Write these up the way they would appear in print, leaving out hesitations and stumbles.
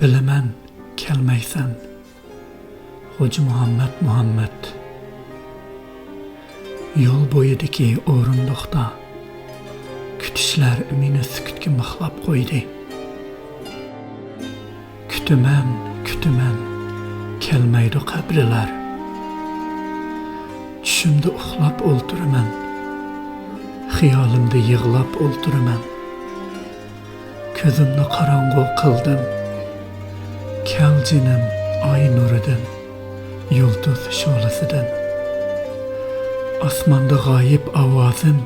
Bilaman kelmaysan, Hoca Muhammed. Yol bo'yidagi o'rindiqda kutishlar meni sukutga mixlab qo'ydi. Kutaman, kelmaydi qabrilar. Tushimda uxlab o'ltiraman, xiyolimda yig'lab o'ltiraman. Ko'zimni qorong'u qildim, kel jinim oy nuridan, yulduz sholasidan. Osmonda g'oyib ovozim,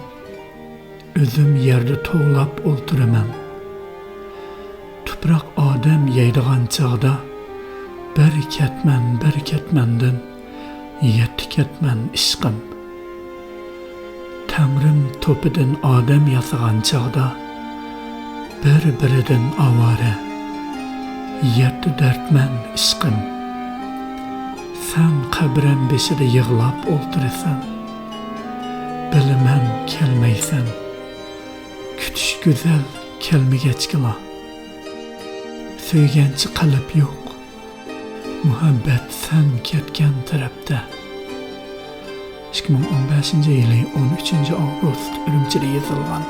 o'zim yerda to'lab o'ltiraman. Tuproq odam yeydigan chog'da bir ketmandan yetti ketman ishqim. Tangrim to'pidan odam yasagan chog'da bir-biridan avora yetti dardman ishqim. Sen qabrim beshida yig'lab o'ltirasan, bilaman kelmaysan, kutish go'zal kelmagachgila. Söygenchi qalb yo'q, muhabbat sen ketgan tarafda. 2015 yili 13 avgust Urumchida yozilgan.